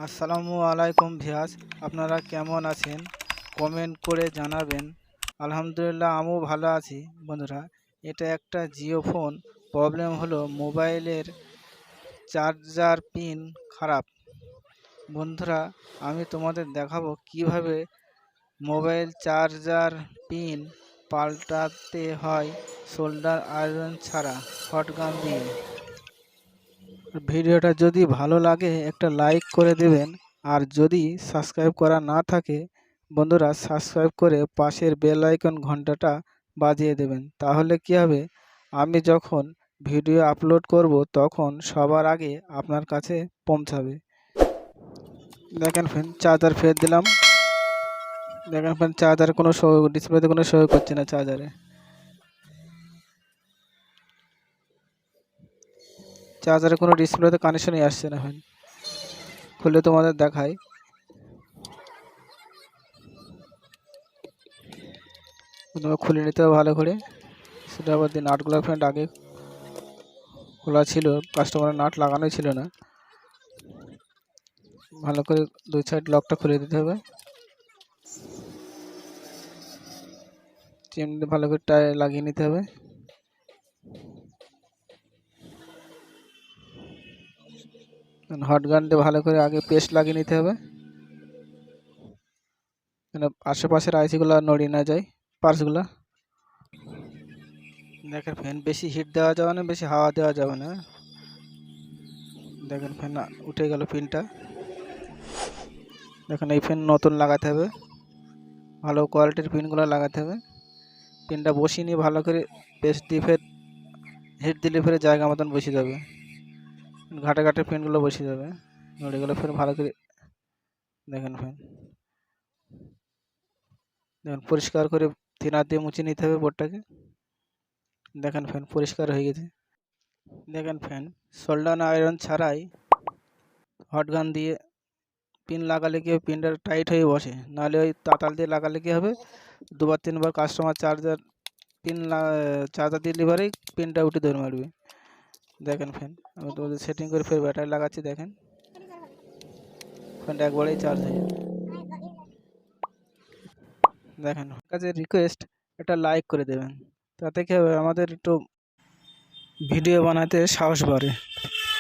আসসালামু আলাইকুম ভিয়াস, আপনারা কেমন আছেন? কমেন্ট করে জানাবেন। আলহামদুলিল্লাহ, আমিও ভালো আছি। বন্ধুরা, এটা একটা জিও ফোন। প্রবলেম হলো মোবাইলের চার্জার পিন খারাপ। বন্ধুরা, আমি তোমাদের দেখাবো কিভাবে মোবাইল চার্জার পিন পাল্টাতে হয় সোল্ডার আয়রন ছাড়া, হটগান দিয়ে। ভিডিওটা যদি ভালো লাগে একটা লাইক করে দেবেন, আর যদি সাবস্ক্রাইব করা না থাকে বন্ধুরা সাবস্ক্রাইব করে পাশের বেল আইকন ঘন্টাটা বাজিয়ে দেবেন। তাহলে কি হবে, আমি যখন ভিডিও আপলোড করব তখন সবার আগে আপনার কাছে পৌঁছাবে। দেখেন ফ্রেন্ড, চার্জার ফের দিলাম। দেখেন ফ্রেন্ড, চার্জার কোনো শো, ডিসপ্লেতে কোনো শো করছে না। চার্জারে কোনো ডিসপ্লেতে কানেকশনই আসছে না। ফ্রেন্ড, খুলে তোমাদের দেখাই। খুলে নিতে হবে ভালো করে। সেটা আবার দিয়ে নাটগুলো ফ্রেন্ড আগে খোলা ছিল, কাস্টমারের নাট লাগানোই ছিল না। ভালো করে দুই সাইড লকটা খুলে দিতে হবে। চিমনি ভালো করে টাই লাগিয়ে নিতে হবে। হট গান দিয়ে ভালো করে আগে পেস্ট লাগিয়ে নিতে হবে, আশেপাশের আইসিগুলো নড়িয়ে না যায়, পার্টসগুলো। দেখেন ফ্যান, বেশি হিট দেওয়া যাবে না, বেশি হাওয়া দেওয়া যাবে না। দেখেন ফ্যান উঠে গেল পিনটা। দেখেন এই ফ্যান নতুন লাগাতে হবে, ভালো কোয়ালিটির পিনগুলো লাগাতে হবে। পিনটা বসিয়ে নিয়ে ভালো করে পেস্ট দিয়ে ফের হিট দিলে ফের জায়গা মতন বসিয়ে যাবে। ঘাটে ঘাটে পিনগুলো বসিয়ে যাবে, নড়িগুলো ফের ভালো করে। দেখেন ফ্যান, দেখেন পরিষ্কার করে থিনার দিয়ে মুছে নিতে হবে বোর্ডটাকে। দেখেন ফ্যান পরিষ্কার হয়ে গেছে। দেখেন ফ্যান, সোল্ডার আয়রন ছাড়াই হটগান দিয়ে পিন লাগালে কি হবে, পিনটা টাইট হয়ে বসে। নাহলে ওই তাতাল দিয়ে লাগালে কি হবে, দুবার তিনবার কাস্টমার চার্জার দিলে পরেই পিনটা উঠে ধরে মারবে। দেখেন ফ্যান, আমি তোমাদের সেটিং করে ফের ব্যাটারি লাগাচ্ছি। দেখেন ফ্যানটা একবারেই চার্জ হয়ে যাবে। দেখেন, কাছে রিকোয়েস্ট একটা লাইক করে দেবেন, তাতে কি হবে আমাদের একটু ভিডিও বানাতে সাহস বাড়ে।